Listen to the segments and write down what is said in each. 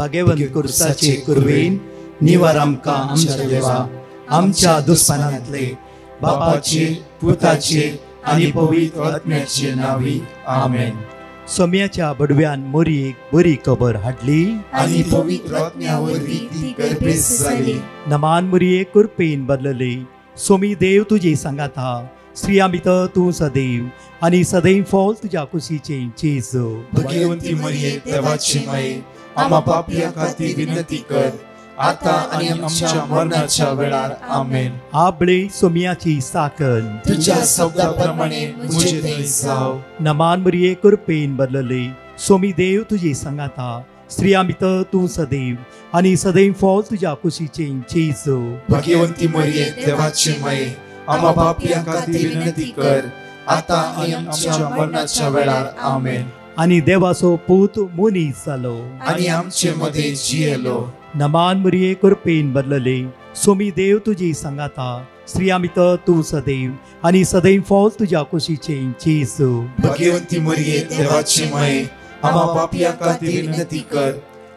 भगवंत कुर्साचे कुरवेन निवार आमकां आमच्या देवा आमच्या दुस्मनांतले बापाचे पुताचे आनी पवित्र आत्म्याचे नावी आमेन. सोम्याच्या बडव्यान मोरयेक बरी खबर हाडली आनी पवित्र आत्म्या वरवीं ती गर्भेस जाली. नमान मोरये कुरपेन बदलले. सोमी देव तुजे सांगात हा. स्त्रियां भितर तूं सदैव आनी सदैव फॉल तुज्या कुशीचे जेजू. भगवंती मरिये देवाची माये आम्हा पापियां खातीर विनंती कर आता आनी आमच्या मरणाच्या वेळार आमेन. आबळे सोम्याची साकन तुझ्या शब्दाप्रमाणे मुझे थंय जाव. नमान मोरये कुरपेन बदलले. सोमी देव तुजे सांगात हा. स्त्रियां भितर तूं सदैव आनी सदैव फॉल तुज्या कुशीचे जेजू. भगवंती मरिये देवाची माये आम्हा पापियां खातीर विनंती कर आता आनी आमच्या मरणाच्या वेळार आमेन. आनी देवाचो पूत मनीस जालो आनी आमचे मदें जियेलो. नमान मोरये कुरपेन बदलले. सोमी देव तुजी सांगात हा. स्त्रियां भितर तूं सदैव आनी सदैव फॉल तुज्या कुशीचे जेजू. भगवंती मरिये देवाची माये आम्हा पापियां खातीर विनंती कर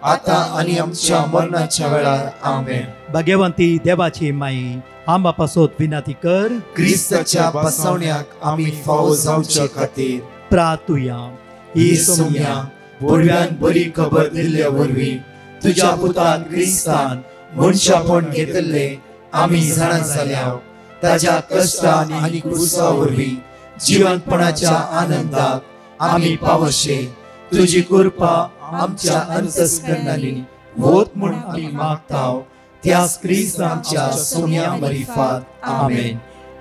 आता आनी आमच्या मरणाच्या वेळार आमेन. भगवंती देवाचे माये आंबा पासोत विनंती कर. क्रिस्ताच्या बसवण्याक आमी फावो जावचे खातीर प्रार्थुया. ही सोम्या बडव्यान बरी खबर दिल्ल्या वरवीं तुज्या पुतान क्रिस्तान मनशापण घेतले आमी जाणा जाल्या. ताज्या कश्टान आनी क्रुसा वरवीं जिवंतपणाच्या आनंदाक आमी पावशे. तुजी कृपा आमच्या अंतस्करणांनी वोत म्हूण आमी मागताव. त्या क्रिस्तांच्या सोम्या मरिफात आमेन.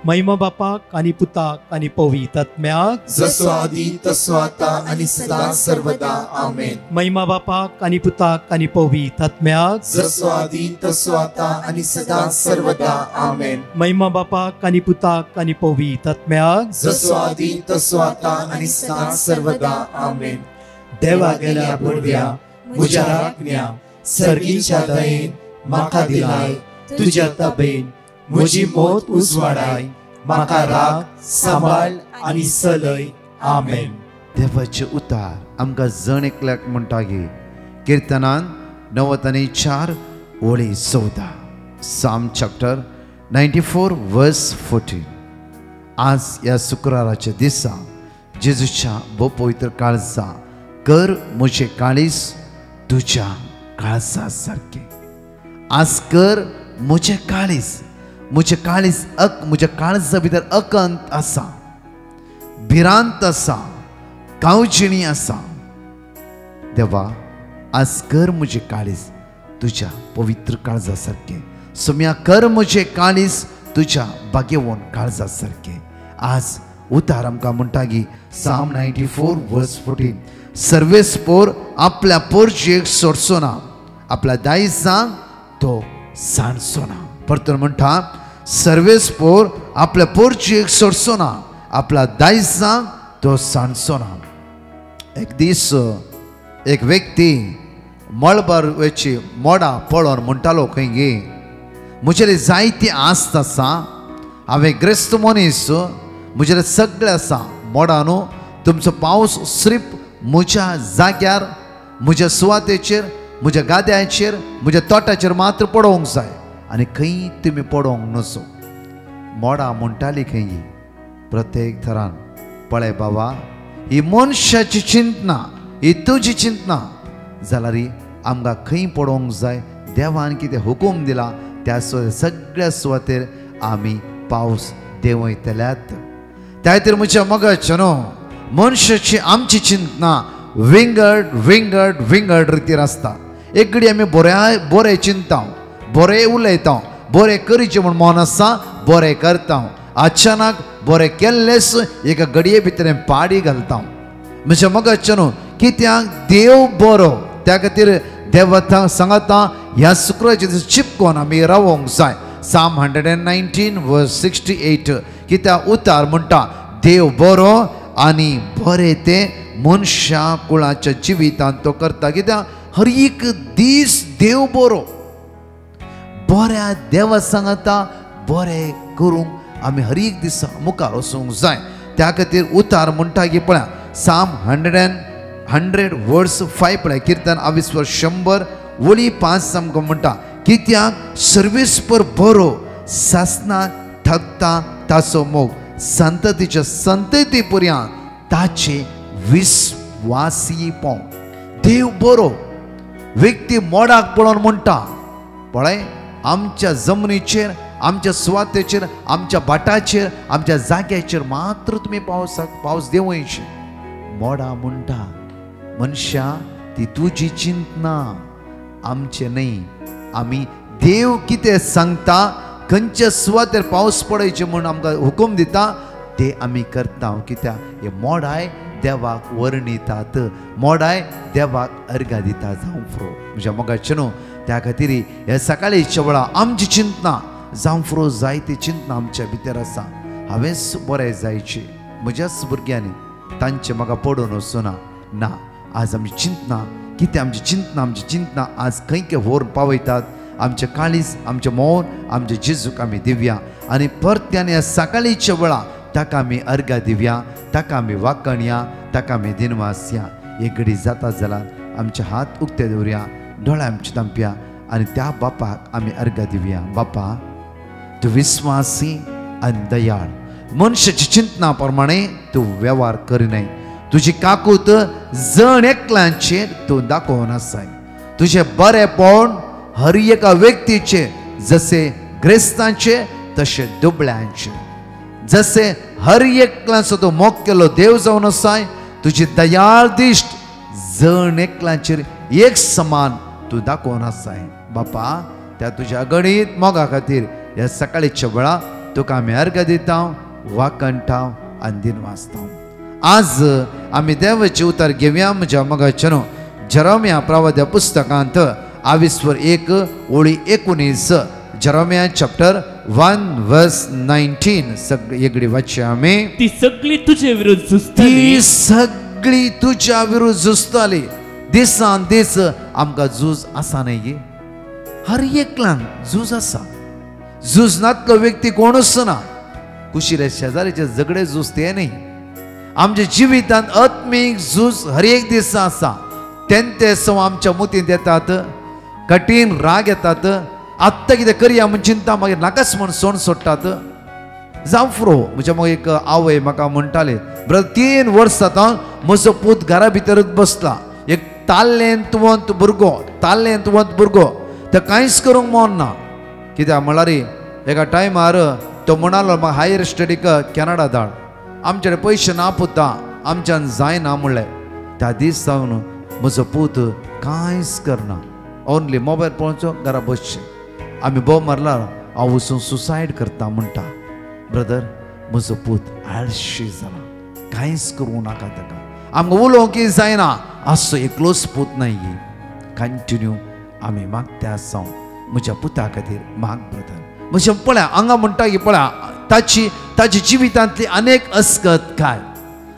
महिमा बापाक आनी पुताक आनी पवित्र आत्म्याक जसो आदी तसो आता आनी सदा सर्वदा आमेन. महिमा बापाक आनी पुताक आनी पवित्र आत्म्याक जसो आदी तसो आता आनी सदा सर्वदा आमेन. महिमा बापाक आनी पुताक आनी पवित्र आत्म्याक जसो आदी तसो आता आनी सदा सर्वदा आमेन. देवा गेल्या बडव्या म्हज्या राखण्या सर्गीच्या दयेन म्हाका दिलाय. तुज्या तबेन म्हजी मोत उजवाडाय. म्हाका राख सांबाळ आनी चलय. आमेन. देवाचे उतार आमकां जण एकल्याक म्हणटा गे. किर्तनान 94 ओळी 14. साम चॅप्टर 94 वर्स 14. आज या शुक्राराच्या दिसा जेजूच्या भोव पवित्र काळजा कर म्हजे काळीस तुज्या काळजा सारके. आज कर म्हजे काळीस म्हज्या काळजा भितर अकंत आसा, भिरांत आसा, कावजिणी आसा. देवा आज कर म्हजे काळीस तुज्या पवित्र काळजा सारके. सोम्या कर म्हजे काळीस तुज्या भाग्यवन काळजा सारके. आज उतार आमकां म्हणटा की साम 94 वर्स 14. सर्वेस्पोर आपल्या पोरचेक सोडचो ना, आपल्या दायजांक तो सांडचो ना. परतून म्हणटा सर्वेस्पोर आपल्या पोरचेक सोडचो ना, आपल्या दायजांक तो सांडचो ना. एक दीस एक व्यक्ती मळबारची मोडा पळोवन म्हणटालो खंय गे म्हजेर जायती आस्त आसा, हांवें ग्रेस्त मनीस, म्हजेर सगळें आसा. मोडा न्हू तुमचो पावस सिर्फ म्हज्या जाग्यार, म्हज्या सुवातेचेर, म्हज्या गाद्याचेर, म्हज्या तोटाचेर मात्र पडोवंक जाय आनी खंय तुमी पडोवंक नसो. मोडा म्हणटाली खंय प्रत्येक थरान पळय बाबा, ही मनशाची चिंतना, ही तुजी चिंतना जाल्यार आमकां खंय पडोवंक जाय. देवान कितें हुकूम दिला त्या सगळ्या सुवातेर आमी पावस देंवयतल्यात. त्या खातीर म्हज्या मगाच्या न्हू मनशाची आमची चिंतना विंगड विंगड विंगड रितीर आसता. एक घडी आमी बरें चिंता, बरें उलयता, बरें करचें म्हूण मन आसा, बरें करता. अचानक बरें केल्लेच एका घडये भितर पाडी घालता. म्हज्या मगाच्या न्हू कित्याक देव बरो, त्या खातीर देव सांगता ह्या शुक्राच्या दीस चिपकोन आमी रावोंक जाय. साम 119 वर्स 68. कित्याक उतार म्हणटा देव बरो आनी बरें ते मनशा कुळाच्या जिवितांत तो करता. कित्याक हर एक दीस देव बरो, बऱ्या देवा सांगता बरें करूंक आमी हर एक दिसा मुखार वचूंक जाय. त्या खातीर उतार म्हणटा की पळय साम 100 वर्स 5 पळय. कीर्तन 22 100 ओळी 5 आमकां म्हणटा कित्याक सर्वीस पर बरो सासना थकता ताचो मोग संततीच्या संतती पर्यंत ताचे विश्वासीपण. देव बरो व्यक्ती मोडाक पळोवन म्हणटा पळय आमच्या जमनीचेर आमच्या सुवातेचेर आमच्या भाटाचेर आमच्या जाग्याचेर मात्र तुमी पावस देवयचे. मोडा म्हणटा मनशा ती तुजी चिंतना आमचे न्ही. आमी देव कितें सांगता खंयच्या सुवातेर पावस पडयचे म्हूण आमकां हुकूम दिता ते आमी करता. कित्याक हे मोडाय देवाक वर्णितात, मोडाय देवाक अर्घा दिता जावं फुरो. म्हज्या मोगाचे न्हू त्या खातीर हे सकाळीच्या वेळा आमची चिंतना जावं फुरो जायती चिंतना आमच्या भितर आसा. हांवेंच बरें जायचे म्हज्याच भुरग्यांनी तांचे म्हाका पडून वचूना ना. आज आमची चिंतना कितें आमची चिंतना आज खंय व्हरून पावयतात. आमचे काळीज आमचे मौन आमचे जेजूक आमी दिवया आनी परत्यान ह्या सकाळीच्या वेळा ताका आमी अर्घा दिवया, ताका आमी वाकणया, ताका आमी दिनवास या. एक घडी जाता जाल्यार आमचे हात उक्ते दवरया, दोळे आमचे तांपया आनी त्या बापाक आमी अर्घा दिवया. बापा तूं विस्वासी आनी दयाळ, मनशाची चिंतना प्रमाणे तूं वेव्हार करिनाय. तुजी काकूत जण एकल्यांचेर तूं दाखोवन आसाय. तुजें बरेंपण हर एका व्यक्तीचे जसे ग्रेस्तांचे तसे दुबळ्यांचे जसे हर एकल्याचो तूं मोग केलो देव जावन आसाय. तुजी दयाळ दिश्ट जण एकल्यांचेर एक समान तूं दाखोवन आसाय. बापा त्या तुज्या गणीत मोगा खातीर ह्या सकाळीच्या वेळा तुका आमी अर्घ दिता, वाकणटा आनी दिनवासता. आज आमी देवाचे उतर घेवया. म्हज्या मोगाचे न्हू जेरेमिया प्रवाद्या पुस्तकांत 21:19 जेरेमिया चॅप्टर 1:19 सगळी एकडी वाचया आमी. ती सगळी तुजे विरुद्ध झुजताली, ती सगळी तुज्या विरुद्ध झुजताली. दिसान दीस आमकां झूज आसा न्ही, हर एकल्यान झूज आसा. झुजनातलो व्यक्ती कोणूच ना. कुशिरे शेजारीचे झगडे झूज ते न्ही. आमच्या जिवितांत आत्मीक झूज हर एक दीस आसा. तेंते सो आमच्या मुतींत येतात, कठीण राग येतात. आत्ता कितें करया म्हण चिंता मागीर नाकाच म्हण सोण सोडटात. जावं फुरो म्हज्या मग एक आवय म्हाका म्हणटाले ब्रदर 3 वर्सां जावन म्हजो पूत घरा भितरच बसला. एक ताल्लेंतवंत भुरगो तो कांयच करूंक मोडना. कित्याक म्हळ्यार एका टायमार तो म्हणालो म्हाका हायर स्टडीक कॅनडा धाड, आमचे कडेन पयशे ना पुता, आमच्यान जायना म्हणलें. त्या दीस सावन म्हजो पूत कांयच करना, ओन्ली मोबायल पळोवचो घरा बसचें. आमी बोव मारला हांव वचून सुसायड करता म्हणटा. ब्रदर म्हजो पूत आळशी जाला, कांयच करूं नाका ताका. आमकां उलोवंक जायना असो एकलोच पूत नाये. कंटिन्यू आमी मागता आसा म्हज्या पुता खातीर माग ब्रदर. म्हज्या पळया हांगा म्हणटा की पळया ताची जिवितांतली अनेक अस्कत काय.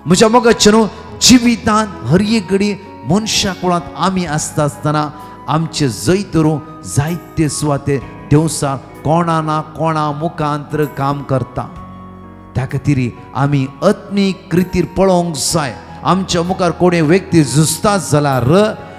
म्हज्या मोगाचे न्हू जिवितांत हर एक घडी मनशा कुळांत आमी आसता आसतना आमचे जैतरू जायते सुवाते देवसा कोणा ना कोणा मुखांतर काम करता. त्या खातीर आमी आत्मीक रितीर पळोवंक जाय. आमच्या मुखार कोणी व्यक्ती झुजता जाल्यार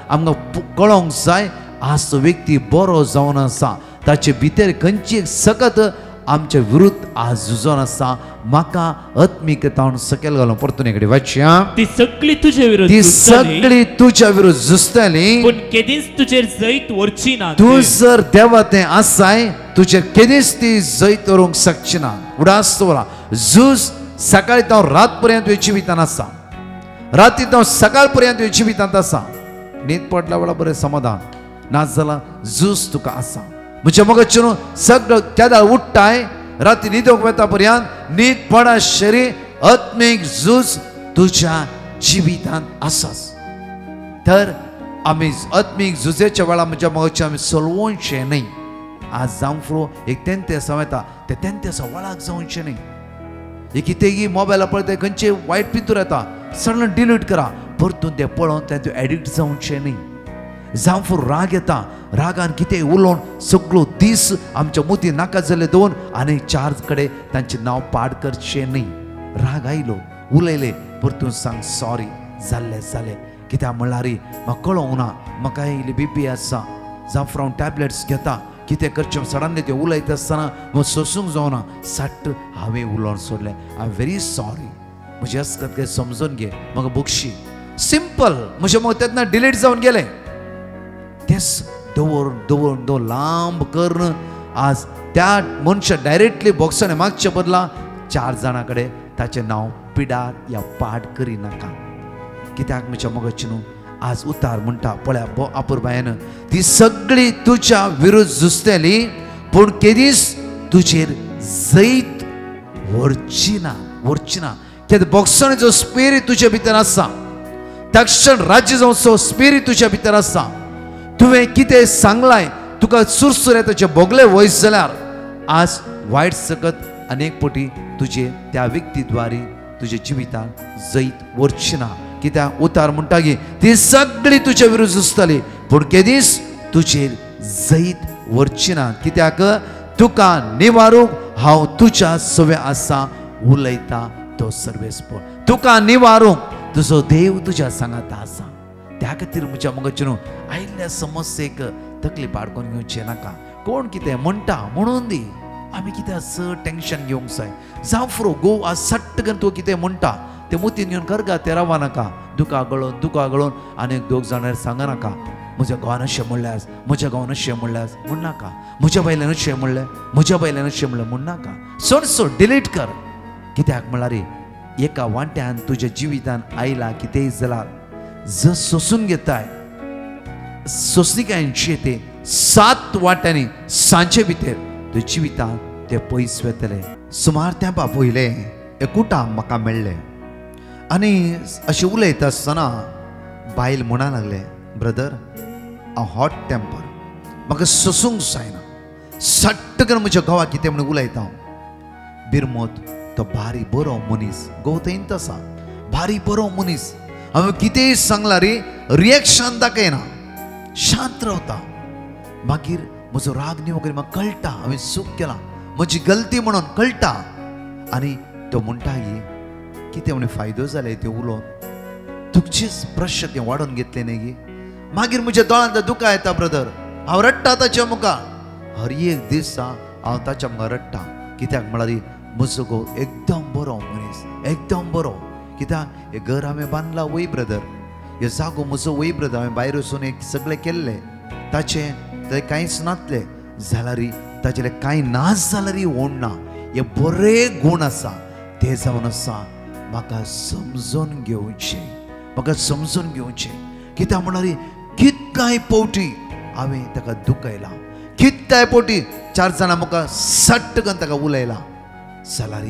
आमकां कळोवंक जाय आज तो व्यक्ती बरो जावन आसा. ताचे भितर खंयची सकत आमच्या विरुद्ध आज झुजोन आसा. म्हाका आत्मीकतान सकयल घालून परतून एक वाचया. ती सगळी तुजे विरुद्ध ती सगळी तुज्या विरुद्ध झुजतली, पूण केदींच तुजेर जैत व्हरची ना. तूं जर देवातें आसाय तुजेर केदींच ती जैत व्हरूंक शकची ना. उडास दवरा. झूज सकाळी तो रात पर्यंत तुज्या जिवितांत आसा, राती तो सकाळ पर्यंत तुज्या जिवितांत आसा. न्हीद पडल्या वेळा बरें समाधान नाजाल्यार झूज तुका आसा. म्हज्या मोगाचे न्हू सगळं केदार उठ्ठाय राती न्हिदोंक वता पर्यंत न्हीद पडा शरीर आत्मीक झूज तुज्या जिवितांत आसाच. तर आमी आत्मीक झुजेच्या वेळा म्हज्या मोगाचे आमी सोलवोवचें न्ही. आज जावं फुरो एक तेंते आसा वता ते तेंते आसा वळाक जावचें न्ही. एक कितेंय मोबायला पळयता खंयचे वायट पितूर येता सडन डिलीट करा. परतून ते पळोवन ते एडिक्ट जावचें न्ही. जावं फुरो राग येता, रागान कितें उलोवन सगळो दीस आमच्या मुती नाका जाले दोन आनी 4 कडेन तांचें नांव पाड करचें न्ही. राग आयलो उलयले परतून सांग सॉरी जाल्लें जालें. कित्याक म्हणल्यार म्हाका कळोंक ना, म्हाका इल्ली BP आसा, जावं हांव टॅबलेट्स घेता कितें करचें सडनली ते उलयता आसतना म्हाका सोसूंक जावना सट्ट हांवें उलोवन सोडलें आय एम व्हेरी सॉरी म्हजें असं काय समजून घे म्हाका बक्षी सिंपल म्हजें मग तेन्ना डिलीट जावन गेलें तेच दवरून दवरून दवर लांब करून आज त्या मनशा डायरेक्टली बॉक्साने मागच्या बदला 4 जाणां कडेन ताचें नांव पिडार या पाड करिनाका कित्याक म्हज्या मोगाची न्हू आज उतार म्हणटा पळया बो आपुरबायेन ती सगळी तुज्या विरुद्ध झुजतेली पूण केदीस तुजेर जैत व्हरची ना कित्याक बॉक्साने जो स्पिरीट तुज्या भितर आसा तक्षण राज्य जावचो स्पिरीट तुज्या भितर आसा तुवें कितें सांगलाय तुका सुरसुर येताचे बोगले वयस जाल्यार आज वायट सकत अनेक पटी तुजे त्या व्यक्ती द्वारे तुज्या जिवितांत जैत व्हरची ना कित्याक उतार म्हणटा की ती सगळी तुज्या विरुद्ध झुजतली पूण केदीस तुजेर जैत व्हरची ना कित्याक तुका निवारूंक हांव तुज्या सवे आसा उलयता तो सर्वेस्पर तुका निवारूंक तुजो देव तुज्या सांगात आसा त्या खातीर म्हज्या मोगाची न्हू आयिल्ल्या समस्येक तकली पाडकोन घेवचें नाका कोण कितें म्हणटा म्हणून दी आमी कितें असं टेन्शन घेवंक जाय जावं फुरो गो आज सट्ट करून तूं कितें म्हणटा ते मुतीन घेवन करगा ते रावा नाका दुका गळोवन आनीक 2 जाणांर सांगा नाका म्हज्या घोवान अशें म्हणल्यास म्हज्या घोवान अशें म्हणल्यास म्हण नाका म्हज्या बायलेन अशें म्हणलें म्हज्या बायलेन अशें म्हणलें म्हण नाका सोड डिलीट कर कित्याक म्हळ्यार एका वांट्यान तुज्या जिवितान आयला कितेंय जाल्यार जर सोसून घेताय सोसणिकांचे ते 7 वाट्यांनी सांचे भितर तुज्या जिवितांत ते पयस वेतले सुमार तेंपा पयले एकूटा म्हाका मेळ्ळें आनी अशें उलयता आसतना बायल म्हणा लागले ब्रदर अ हॉट टेम्पर म्हाका सोसूंक जायना सट्ट करून म्हज्या घोवाक कितें म्हणून उलयता हांव बिरमोत तो भारी बरो मनीस घोव थंयच आसा भारी बरो मनीस हांवें कितेंय सांगला रे रिएक्शन दाखयना शांत रावता मागीर म्हजो राग निवो करी म्हाका कळटा हांवें चूक केला म्हजी गलती म्हणून कळटा आनी तो म्हणटा की कितें म्हणे फायदो जाले ते उलोवन तुजेच प्रश्न ते वाडोवन घेतले न्ही गे मागीर म्हज्या दोळांत दुकां येता ब्रदर हांव रडटा ताच्या मुखार हर एक दिसा हांव ताच्या मुखार रडटा कित्याक म्हळ्यार म्हजो घोव एकदम बरो मनीस एकदम बरो कित्याक हे घर हांवें बांदला वय ब्रदर हे जागो म्हजो वय ब्रदर हांवें भायर वचून एक सगळें केल्लें ताचें थंय कांयच नासलें जाल्यार ताचेले कांय नाच जाल्यार ओड ना हे बरे गूण आसा ते जावन आसा म्हाका समजून घेवचें कित्याक म्हळ्यार कितकांय पावटी हांवें ताका दुखयला कितकांय पावटी 4 जाणां म्हाका सट्ट करून ताका उलयला जाल्यार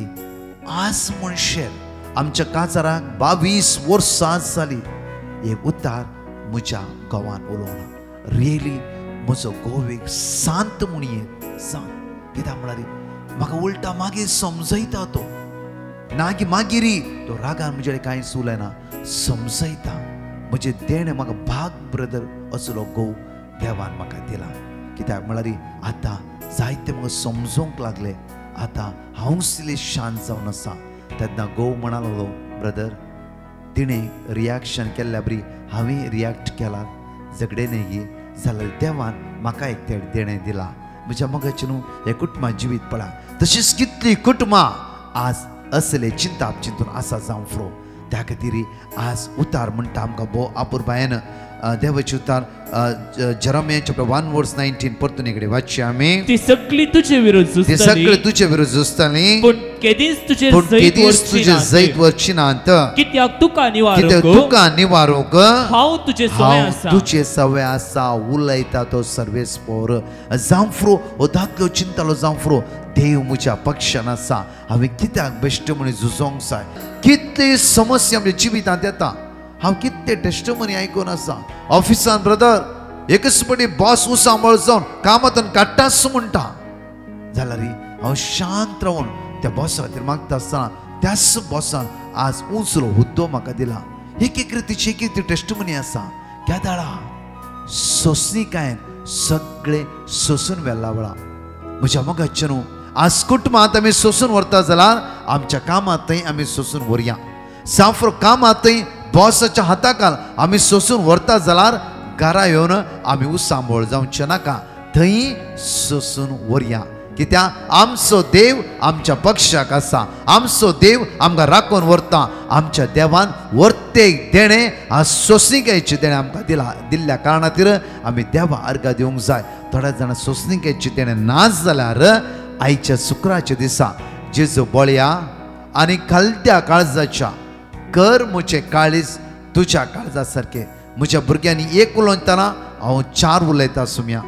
आज मनशेर आमच्या काजाराक 22 वर्सां जाली एक उतार म्हज्या घोवान उलोवना रियली म्हजो घोव एक शांत म्हणयेक सांग कित्याक म्हळ्यार म्हाका उलटा मागीर समजयता तो ना की मागीर तो रागान म्हजे कांयच उलयना समजयता म्हजे देणे म्हाका भाग ब्रदर असलो घोव देवान म्हाका दिला कित्याक म्हळ्यार आतां जायते म्हाका समजूंक लागले आतां हांव सिले शांत जावन आसा तेन्ना घोव म्हणा लागलो ब्रदर तिणें रिएक्शन केल्ल्या बरी हांवें रिएक्ट केला झगडे न्ही गे जाल्यार देवान म्हाका एक ते देणें दिला म्हज्या मोगाचें न्हू हे कुटुंबां जिवीत पळा तशीच कितलीं कुटुंबां आज असले चिंताप चिंतून आसा जावं फुरो त्या खातीर आज उतार म्हणटा आमकां भोव आपुरबायेन देवाचे उतार जेरेमिया चॅप्टर 1:19 परतून इकडे वाचया आमी ती सगळी तुजे विरुद्ध ती सगळी तुजे विरुद्ध झुजताली पण केदीस तुजे जैत वरची ना कित्याक तुका निवारूंक हांव तुजे सवे आसा उलयता तो सर्वेस्पर जावं फुरो हो दादलो चिंतालो जावं फुरो देव म्हज्या पक्षान आसा हांवें कित्याक बेश्ट म्हण झुजोंक जाय कितली समस्या आमच्या जिवितांत येता हांव कितले टेस्टमनी आयकून आसा ऑफिसान ब्रदर एकच पटी बॉस सांबाळ जावन कामांतून काडटाच म्हणटा जाल्यार हांव शांत रावन त्या बॉसा खातीर मागता आसतना त्याच बॉसान आज उंचलो हुद्दो म्हाका दिला एक रितीची एक टेस्टमनी आसा त्या दाळा सोंसणिकायेन सगळे सोसून व्हेल्ला वळा म्हज्या मोगाचें न्हू आज कुटुंबांत आमी सोसून व्हरता जाल्यार आमच्या कामांतय आमी सोसून व्हरया साफरो कामांतय बॉसाच्या हाताखाल आमी सोसून व्हरता जाल्यार घरा येवन आमी उसांबोळ जावचे नाका, थंय सोसून व्हरया. कित्या आमचो देव आमच्या पक्षाक आसा, आमचो देव आमकां राखून व्हरता. आमच्या देवान वर्तेक देणे सोंसणिकेचे देणे आमकां दिल्ल्या कारणातीर आमी देवा अर्घा दिवंक जाय. थोड्या जाणां सोंसणिकेचे देणे नाच जाल्यार आयच्या शुक्राच्या दिसा जेजू बळया आनी खालत्या काळजाच्या कर म्हजें काळीज तुज्या काळजा सारकें. म्हज्या भुरग्यांनी एक उलयतना हांव 4 उलयता सुम्या.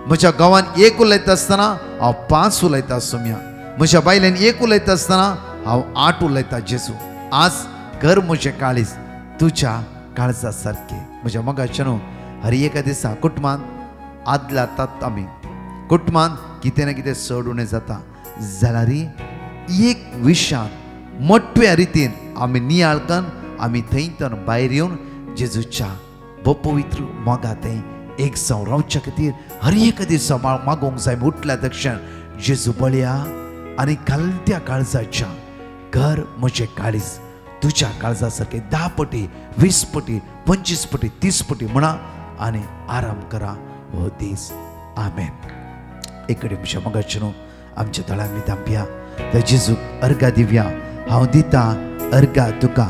म्हज्या गांवांत एक उलयता आसतना हांव 5 उलयता सुम्या. म्हज्या बायलेन एक उलयता आसतना हांव 8 उलयता जेजू. आज कर म्हजें काळीज तुज्या काळजा सारकें. म्हज्या मोगाचें न्हू, हर एका दिसा कुटुंबांत आदल्या तात आमी कुटुंबांत कितें ना कितें चड उणें जाता जाल्यार एक विशयान मोठ्या रितीन आमी नियाळकन आमी थंयतन भायर येवन जेजूच्या पवित्र मोगा थंय एक जावन रावच्या खातीर हर एक दिसा मागोवंक जाय. उठल्या दक्षिण जेजू बळया आनी खालत्या काळजाच्या घर म्हजें काळीज तुज्या काळजा सारकें 10 पटी 20 पटी 25 पटी 30 पटी म्हणा आनी आराम करा हो दीस. आमेन. एक म्हज्या मोगाचें न्हू, आमच्या थळांनी धांपया त्या जेजूक अर्घा दिवया. हांव दिता अर्घा तुका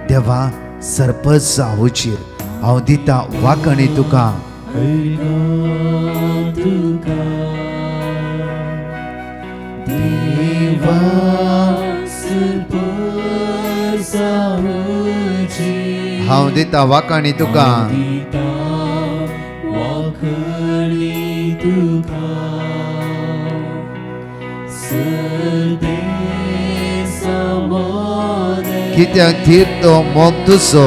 देवा सरपंच हुचीर, हांव दिता वाकणी तुका देवा हांव दिता वाकणी तुका कित्याक थीर तो मोग तुजो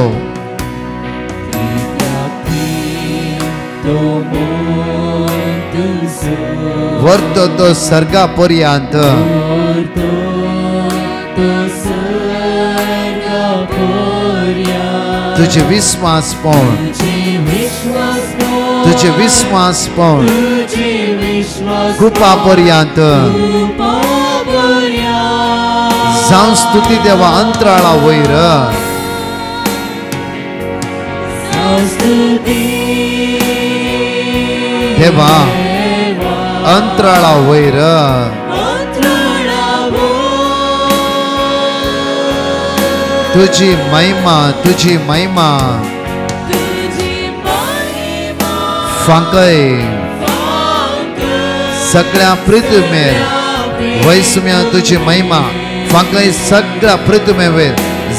वर्तो तो सर्गा पर्यंत तुझे विश्वास पावन तुझे विश्वास पावन कृपा पर्यंत जावं स्तुती देवा अंतराळा वयर देवा अंतराळा वयर तुझी महिमा फांकय सगळ्या पृथ्वीमेर वैसम्या तुझी महिमा फांकय सगळ्या पृथ्वीमेर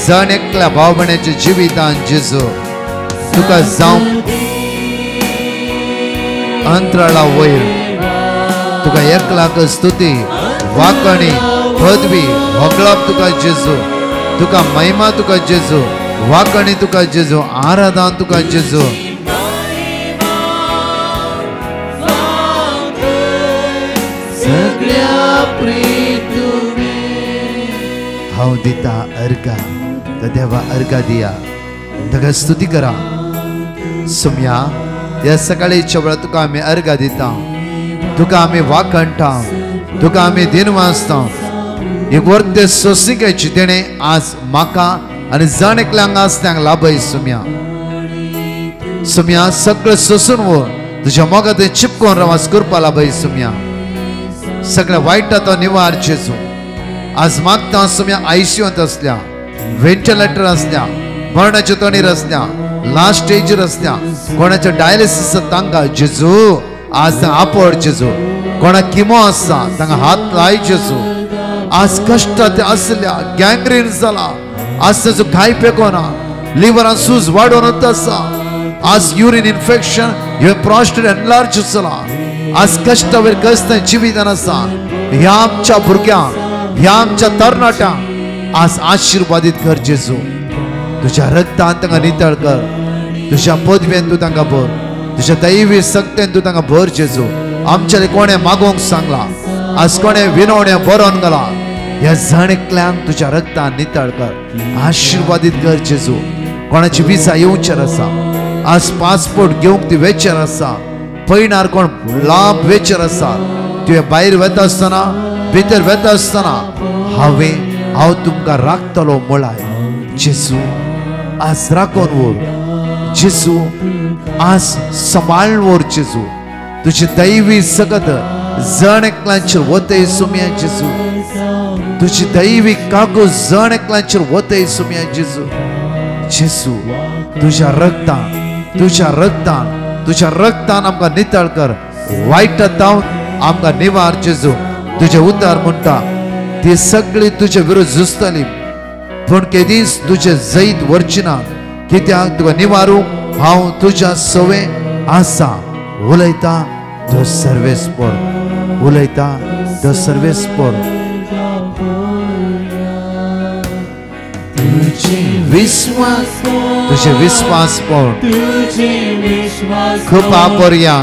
जण एकल्या भाव भयणीचे जिवितान जेजू तुका जावं अंतराळा वयर तुका एकलाक स्तुती वाकणी पदवी होगळप तुका जेजू तुका महिमा तुका जेजू वाकणी तुका जेजू आराधन तुका जेजू हांव दिता अर्घा तर देवा अर्घा दिया ताका स्तुती करा. सुम्या ह्या सकाळीच्या वेळा तुका आमी अर्घा दिता, तुका आमी वाकणटा, तुका आमी दिन वाजता. एक वर्ते सोसिकेची देणे आज म्हाका आनी जण एकल्यांक आसल्यांक लाभय. सुम्या सगळं सोसून व्हर तुज्या मोगा थंय चिपकोन रावास करपा लाभय. सुम्या सगळ्या वायटाचो निवार जेजू आज मागता. सुम्या आयसीयूंत असल्या, व्हेंटिलेटर असल्या, मरणाच्या तोंडीर असल्या, लास्ट स्टेजीर असल्या, कोणाच्या डायलिसीस तांकां जेजू आज आपड जेजू, कोणा किमो आसा तांकां हात लाय जेजू. आज कष्ट असल्या गँग्रीन जाला, आज ताजो घाय पेकोना, लिव्हरान सूज वाडून आसा, आज युरिन इन्फेक्शन हे प्रोस्टेट एनलार्ज जाला. आज कष्ट वयर कस्त जिवितान आसा. ह्या आमच्या भुरग्यांक ह्या आमच्या तरणाट्यांक आज आशीर्वादीत कर जेजू. तुझ्या रक्तान तांकां नितळ कर, तुझ्या पदवेन तूं तांकां भर, तुझ्या दैवी सक्तेन तूं तांकां भर जेजू. आमच्याले कोणे मागोवंक सांगला, आज कोणे विनवणे बरोवन गेला, ह्या जणेकल्यांक तुझ्या रक्तान नितळ कर, आशीर्वादीत कर जेजू. कोणाची विजा येवचेर आसा, आज पासपोर्ट घेवंक ती वेचेर आसा, पयणार कोण लांब वेचेर आसा, तुवें भायर वता आसतना भितर वता आसतना हांव तुमकां राखतलो म्हळाय जेजू. आज राखोन व्हर जेजू. आज सांभाळवर जेजू तुझे दैवी सगत जण एकल्यांचेर वते सुम्या जेजू तुझी दैवी कागो जण एकल्यांचेर वते सुम्या जेजू जेजू तुझ्या रक्तान आमकां नितळ कर वायटांतावन आमकां निवार जेजू तुझे उद्धार म्हणटा ती सगळी तुझे विरुद्ध झुजतली पण केदीस तुझे जैत वरची ना कित्याक तुका निवारूंक हांव तुझ्या सवे आसा उलयता तो सर्वेस्पर उलयता तो सर्वेस्पर तुझे विश्वास पण कृपा पर्या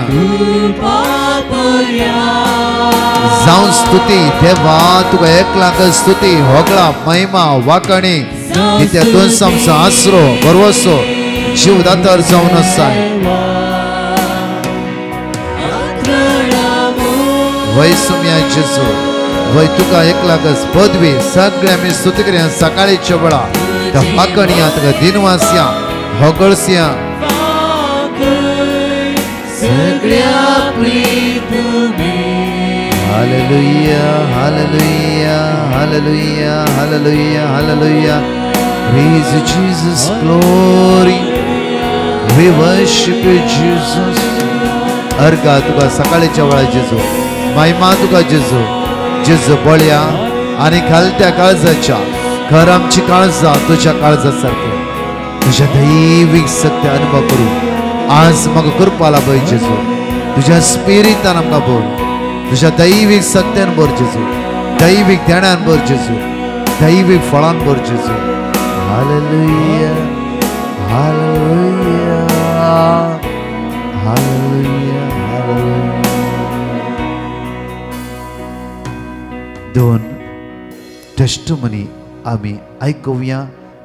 जाऊन स्तुती देवा तुका एकलाक स्तुती होगळा महिमा वाकणी कित्या दोन समसो आसरो बरवसो जीवदातर जावन आसा वय सुम्या जेजू वय तुका एकलाकच पदवी सगळे आमी स्तुती करूया सकाळीच्या वेळा त्या वाकणिया तुका दिनवासिया होगळसिया सगळ्या Hallelujah, hallelujah, hallelujah, hallelujah, hallelujah. Praise you, Jesus, glory. We worship you, Jesus. अर्घा तुका सकाळीच्या वेळा जेजू महिमा तुका जेजू जेजू बळ्या आणि खालत्या काळजाच्या खर आमची काळजा तुझ्या काळजा सारखी तुझ्या दैविक सत्य अनुभव करू आज म्हाका कृपा लाभय जेजू तुझ्या स्पिरिटान आमकां बोल तुझ्या दैविक सत्यान भर जेजू दैविक ध्यानान भर जेजू दैविक फळान भर जेजू हालेलुया हालेलुया हालेलुया हालेलुया दोन टेस्टिमनी आम्ही ऐकूया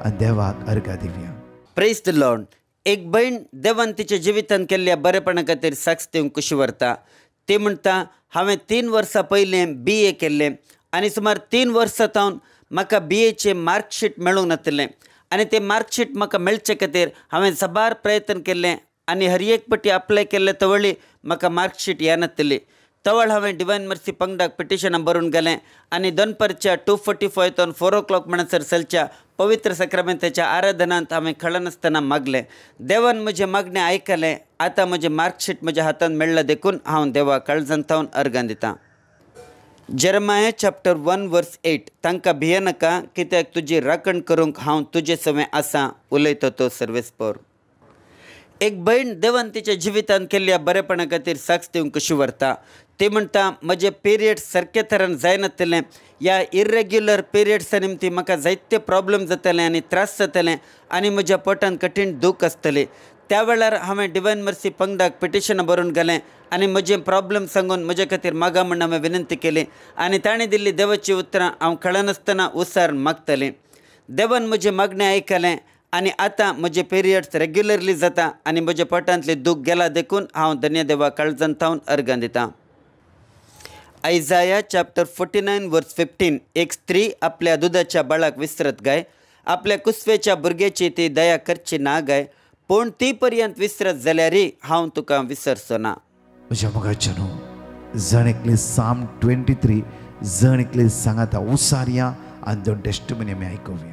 आणि देवाक अर्घा दिवया. Praise the Lord. एक बहीण देवान तिच्या जिवितान केल्ल्या बरेपणा खातीर साक्ष दिवंक कशी व्हरता. ती म्हणटा हांवें 3 वर्सां पयलें BA केल्लें आनी सुमार 3 वर्सां जावन म्हाका BAचें मार्कशीट मेळूंक नासलें आनी तें मार्कशीट म्हाका मेळचे खातीर हांवें सबार प्रयत्न केल्ले आनी हर एक पटी अप्लाय केल्ले तवळी म्हाका मार्कशीट येनासली. तवळ हांवें डिवायन मर्सी पंगडाक पिटिशनां बरोवन गेलें आनी दनपारच्या 2:45 तावन 4 o'clock म्हणसर चलच्या पवित्र सक्रामेंताच्या आराधनांत हांवें खळनासतना मागलें. देवान म्हजें मागणें आयकलें. आतां म्हजें मार्कशीट म्हज्या हातांत मेळ्ळां देखून हांव देवा काळजांतावन अर्गां दितां. Jeremiah chapter 1:8. तांकां भियेनाका कित्याक तुजी राखण करूंक हांव तुजे सवें आसां उलयता तो सर्वेस्पर. एक बहीण देवान तिच्या जिवितान केल्ल्या बरेपणा खातीर साक्ष दिवंक कशी व्हरता. ती म्हणटा म्हजे पिरियड्स सारके तरेन जायनासलें. ह्या इरेग्युलर पिरियड्सा निमती म्हाका जायते प्रॉब्लेम जाताले आनी त्रास जाताले आनी म्हज्या पोटांत कठीण दूख आसतली. त्या वेळार हांवें डिवायन मर्सी पंगडाक पिटिशनां बरोवन गेलें आनी म्हजें प्रॉब्लेम सांगून म्हजे खातीर मागा म्हण हांवें विनंती केली आनी ताणें दिल्ली देवाची उतरां हांव कळनासतना उसार मागतलें. देवान म्हजें मागणें आयकलें आनी आतां म्हजे पिरियड्स रेग्युलरली जाता आनी म्हज्या पोटांतलें दूख गेलां देखून हांव धन्य देवा काळजांतावन अर्गां दितां. आयजाया चॅप्टर 49:15. एक स्त्री आपल्या दुधाच्या बाळाक विसरत गाय. आपल्या कुस्वेच्या भुरग्याची ती दया करची ना गाय. पूण ती पर्यंत विसरत जाल्यारय हांव तुका विसरचो ना. म्हज्या मोगाचेनो जण एकले साम 23 जण एकले सांगाता उसारया आनी दोन टेस्टिमनी आमी आयकुया.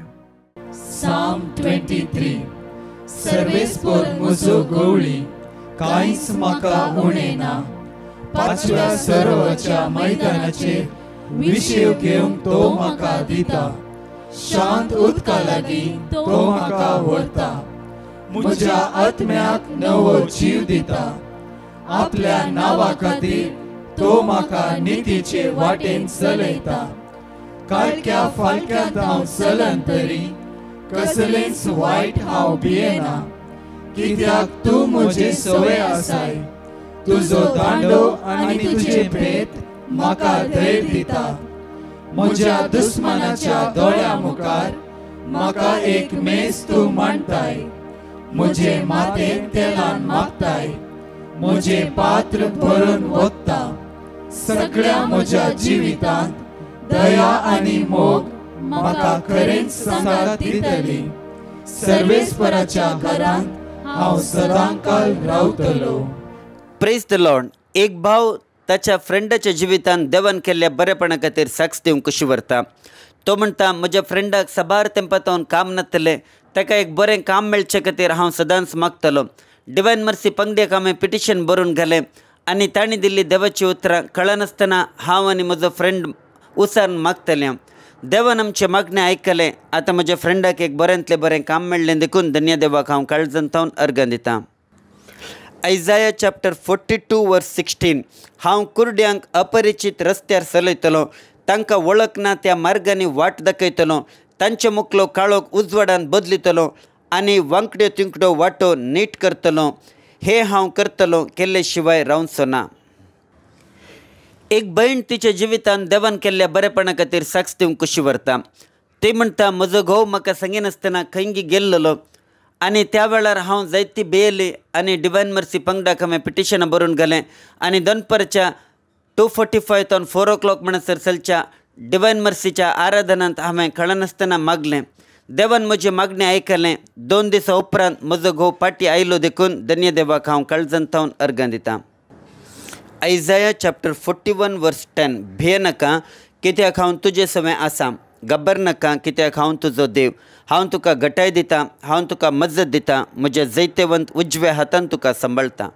Psalm 23. सर्वेस्पर म्हजो गवळी कांयच म्हाका उणें ना. 5व्या सरोवराच्या मैदानाचेर विशेव घेवंक तो म्हाका दिता. शांत उदका लागीं तो म्हाका व्हरता. म्हज्या आत्म्याक नवो जीव दिता. आपल्या नांवा खातीर तो म्हाका नितीचे वाटेन चलयता. काळक्या फालक्यांत हांव चलन तरी कसलेंच वायट हांव भियेना. कित्याक तूं म्हजे सवे आसाय. तुजो दांडो आनी तुजे भेट म्हाका धैर्य दिता. म्हज्या दुस्मनाच्या दोळ्या मुखार म्हाका एक मेज तूं मांडटाय. म्हजे माथेन तेलान मागताय. म्हजे पात्र भरून वता. सगळ्या म्हज्या जिवितांत दया आनी मोग म्हाका खरेंच संगात दितली. सर्वेस्पराच्या घरांत हांव सदांकाल रावतलो. Praise the Lord. एक भाव ताच्या फ्रेंडाच्या जिवितान देवान केल्ल्या बरेपणा खातीर साक्ष दिवंक कशी व्हरता. तो म्हणटा, म्हज्या फ्रेंडाक साबार तेंपातावन काम नासतलें, ताका एक बरें काम मेळचे खातीर हांव सदांच मागतलो. डिवायन मर्सी पंगड्याक हांवें पिटिशन बरोवन घालें आनी तांणी दिल्ली देवाची उतरां कळनासतना हांव आनी म्हजो फ्रेंड उसारून मागतलें. देवान आमचें मागणें आयकलें. आतां म्हज्या फ्रेंडाक एक बऱ्यांतलें बरें काम मेळ्ळें देखून धन्य देवाक हांव काळजांतावन अर्घ दितां. आयजाया चॅप्टर 42 वर्स 16. हांव कुरड्यांक अपरिचीत रस्त्यार चलयतलो, तांकां वळख ना त्या मार्गांनी वाट दाखयतलो, तांचे मुखलो काळोख उजवाडान बदलितलो आनी वांकड्यो तिंकड्यो वाटो नीट करतलो. हे हांव करतलो, केल्ले शिवाय रावचो ना. एक भयण तिच्या जिवितान देवान केल्ल्या बरेपणा खातीर साक्ष दिवंक कशी व्हरता. ती म्हणटा, म्हजो घोव म्हाका सांगिनासतना खंय गेल्लो आनी त्या वेळार हांव जायती भियेली आनी डिवायन मर्सी पंगडाक हांवें पिटिशनां बरोवन घालें आनी दनपारच्या 2:45 4 o'clock म्हणसर चलच्या डिवायन मर्सीच्या आराधनांत हांवें कळनासतना मागलें. देवान म्हजें मागणें आयकलें. 2 दिसां उपरांत म्हजो घोव पाटी आयलो देखून धन्य देवाक हांव काळजांतावन अर्घ दितां. आयजाया चॅप्टर 41 वर्स 10. भियेनाका, कित्याक हांव तुजे सवें आसां. गब्बर नाका, कित्याक हांव तुजो देव. हांव तुका घटाय दितां, हांव तुका मजत दितां, म्हज्या जैतेवंत उजव्या हातान तुका सांबाळटां.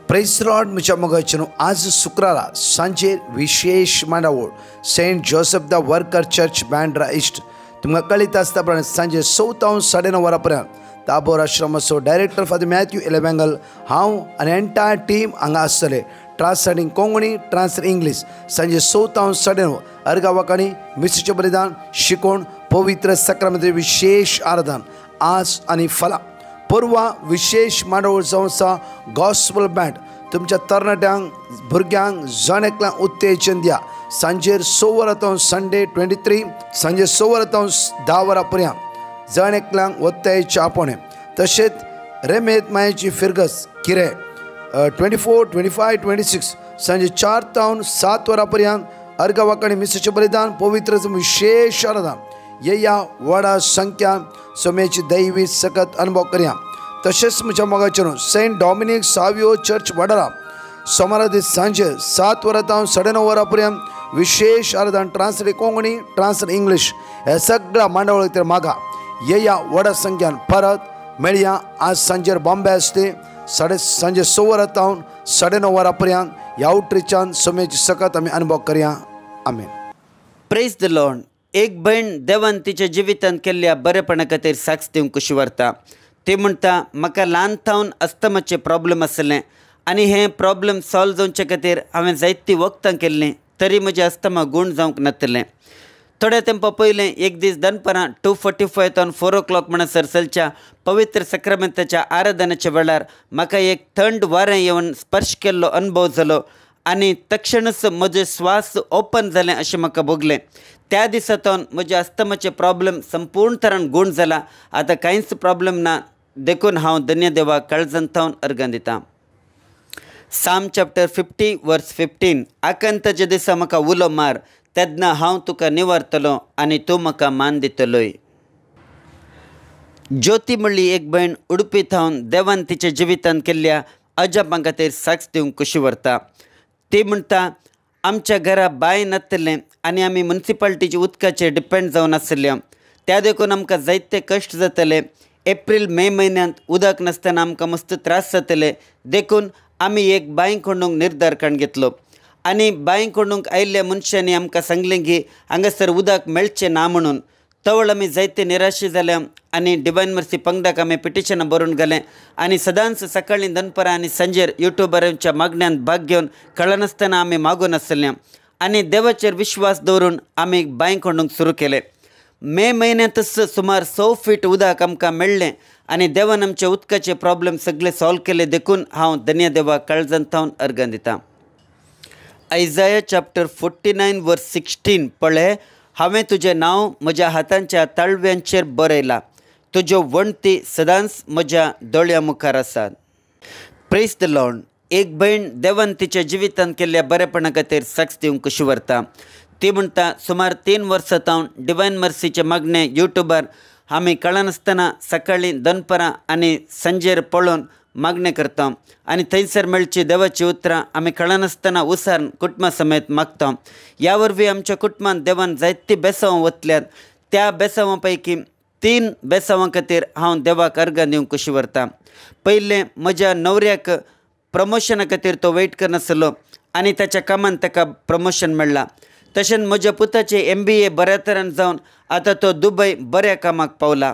Praise Lord. म्हज्या मोगाचें आज शुक्रारा सांजेर विशेष मांडावळ Saint Joseph the Worker church Bandra east. तुमकां कळीत आसता प्रमाणे सांजे 9:30 वरां पर्यंत ताबोर आश्रमाचो डायरेक्टर फादर मॅथ्यू एलेबँगल हांव आनी एंटायर टीम हांगा आसतले. Translating Konkani, translate English. सांजे 9:30 अर्घा वाकाणी, मिसेचें बलिदान, शिकोण, पवित्र सक्रामेंत विशेष आराधन आज आनी फाल्यां. परवा विशेष मांडावळ जावन आसा. गॉस्पल बँड तुमच्या तरणाट्यांक, भुरग्यांक, जाणेकल्यांक उत्तेजन दिया. सांजेर 6 वरां संडे 23 सांजे 6 वरां 10 वरां पर्यंत जाणेकल्यांक वत्तायेचें आपणे. तशेंच रेमेत मायेची फिरगस किरे 24, 25, 26 सांजे 4 ते 7 वरां पर्यंत अर्घा वाकाणी, मिसेचें बलिदान, पवित्र विशेष आराधन. या व्हडा संख्यान सोमेची दैवी सकत अनुभव करया. तशेंच म्हज्या मोगाचेर Saint Dominic Savio church Wadara सोमारा दीस सांजे 7 वरां ते 9:30 वरां पर्यंत विशेष आराधन. ट्रान्सलेट कोंकणी, ट्रान्सलेट इंग्लीश हे सगळ्या मांडावळ भितर मागा. या व्हडा संख्यान परत मेळया. आज सांजेर बॉम्बे आसली. सांजे 6 वरां ते 9:30 वरां पर्यंत ह्या आउटरीचान सोमेची सकत आमी अनुभव करया. आमेन. Praise the Lord. एक भयण देवान तिच्या जिवितान केल्ल्या बरेपणा खातीर साक्ष दिवंक कशी व्हरता. ती म्हणटा, म्हाका ल्हान थावन अस्तमाचे प्रॉब्लेम आसलें आनी हे प्रॉब्लेम सॉल्व जावचे खातीर हांवें जायतीं वखदां केल्लीं, तरी म्हजें अस्तमा गूण जावंक नासलें. थोड्या तेंपा पयलें एक दीस दनपारां 2:45 ते 4 o'clock म्हणसर चलच्या पवित्र सक्रामेंताच्या आराधनाच्या वेळार म्हाका एक थंड वारें येवन स्पर्श केल्लो अनुभव जालो आनी तक्षणच म्हजे स्वास ओपन जालें अशें म्हाका भोगलें. त्या दिसांतून म्हज्या अस्तमाचे प्रॉब्लेम संपूर्ण तरान गूण जाला. आतां कांयच प्रॉब्लेम ना देखून हांव धन्य देवाक काळजांतावन अर्घ दितां. साम चॅप्टर 50 वर्स 15. आकांताच्या दिसा म्हाका उलो मार, तेन्ना हांव तुका निवारतलो आनी तूं म्हाका मान दितलोय. ज्योती म्हणली एक भयण उडपी थावन देवान तिच्या जिवितान केल्ल्या अजापां खातीर साक्ष दिवंक कशी व्हरता. ती म्हणटा, आमच्या घरा बांय नासतलें आनी आमी म्युनिसिपालिटीच्या उदकाचेर डिपेंड जावन आसले. त्या देखून आमकां जायते कश्ट जातले. एप्रील मे म्हयन्यांत उदक नासतना आमकां मस्त त्रास जातले. देखून आमी एक बांय खणूंक निर्धार करून घेतलो आनी बांय खणूंक आयिल्ल्या मनशांनी आमकां सांगलें की हांगासर उदक मेळचें ना म्हणून. तवळ आमी जायते निराशे जाले आनी डिवायन मर्सी पंगडाक आमी पिटिशनां बरोवन घालें आनी सदांच सकाळीं दनपारां आनी सांजेर युट्यूबरांच्या मागण्यांत भाग घेवन कळनासतना आमी मागून आसले आनी देवाचेर विश्वास दवरून आमी बांय खणूंक सुरू केलें. मे म्हयन्यांतच सुमार 100 फीट उदक आमकां मेळ्ळें आनी देवान आमचे उदकाचे प्रॉब्लेम सगळे सॉल्व केले देखून हांव धन्य देवाक काळजांतावन अर्घ दितां. आयजाया चॅप्टर 49 वर्स 16. पळय, हांवें तुजें नांव म्हज्या हातांच्या ताळव्यांचेर बरयलां, तुज्यो वणटी सदांच म्हज्या दोळ्या मुखार आसात. Praise the Lord. एक भयण देवान तिच्या जिवितान केल्ल्या बरेपणा खातीर साक्ष दिवंक कशी व्हरता. ती म्हणटा, सुमार 3 वर्सां जावन डिवायन मर्सीचे मागणें युट्यूबार आमी कळनासतना सकाळी दनपरां आनी संजेर पळोवन मागणें करता आनी थंयसर मेळची देवाची उतरां आमी कळनासतना उसार कुटुंबा समेत मागता. ह्या वरवीं आमच्या कुटुंबान देवान जायतीं बेसांवां वतल्यात. त्या बेसांवां पैकी 3 बेसांवां खातीर हांव देवाक अर्गां दिवंक खुशी व्हरतां. पयलें, म्हज्या न्हवऱ्याक प्रमोशना खातीर तो वेट करनासलो आनी ताच्या कामान ताका प्रमोशन मेळ्ळां. तशेंच म्हज्या पुताचें MBA बऱ्या तरेन जावन आतां तो दुबय बऱ्या कामाक पावला.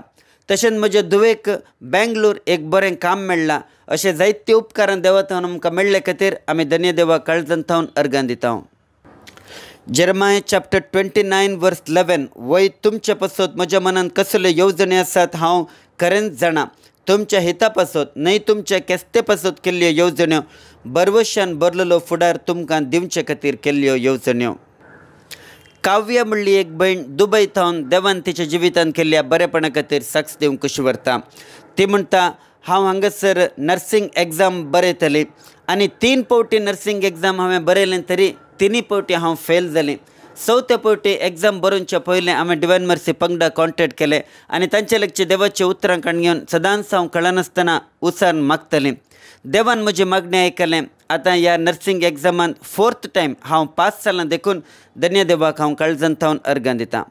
तशेंच म्हज्या धुवेक बेंगलोर एक बरें काम मेळ्ळां. अशें जायते उपकारां देवाथावन आमकां मेळ्ळे खातीर आमी धन्य देवाक काळजांतावन अर्गां दिता. जेरमाय चॅप्टर 29 वर्स 11. वय तुमचे पासत म्हज्या मनांत कसल्यो येवजणी आसात हांव खरेंच जाणा. तुमच्या हिता पासत न्हय तुमच्या केस्ते पासत केल्ल्यो येवजण्यो, बरवशान भरलेलो फुडार तुमकां दिवचे खातीर केल्ल्यो येवजण्यो. काव्य म्हणली एक भयण दुबय थावन देवान तिच्या जिवितांत केल्ल्या बरेपणा खातीर साक्ष दिवंक खुशी व्हरता. ती म्हणटा, हांव हांगासर नर्सींग एग्जाम बरयतलें आनी 3 फावटी नर्सींग एग्जाम हांवें बरयलें तरी 3 फावटी हांव फेल जालें. 4थ्या फावटी एग्जाम बरोवच्या पयलें हांवें डिवायन मर्सी पंगडा कॉन्टॅक्ट केलें आनी तांचे लागचीं देवाचें उतरां काडून घेवन सदांच हांव कळनासतना उसार मागतलें. देवान म्हजी मागणी आयकलें. आतां ह्या नर्सींग एग्जामांत 4th टायम हांव पास जालां देखून धन्य देवाक हांव काळजांतावन अर्गां दितां.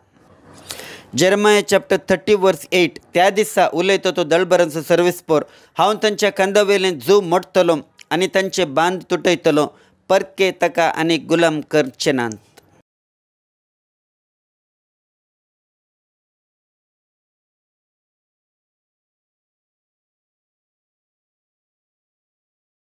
जेरमाय चॅप्टर 30 वर्स 8. त्या दिसा उलयता तो दळबरांचो सर्विसपोर, हांव तांच्या कांदावेलें जू मोडटलो आनी तांचे बांद तुटयतलो. परके ताका आनी गुलाम करचे नात.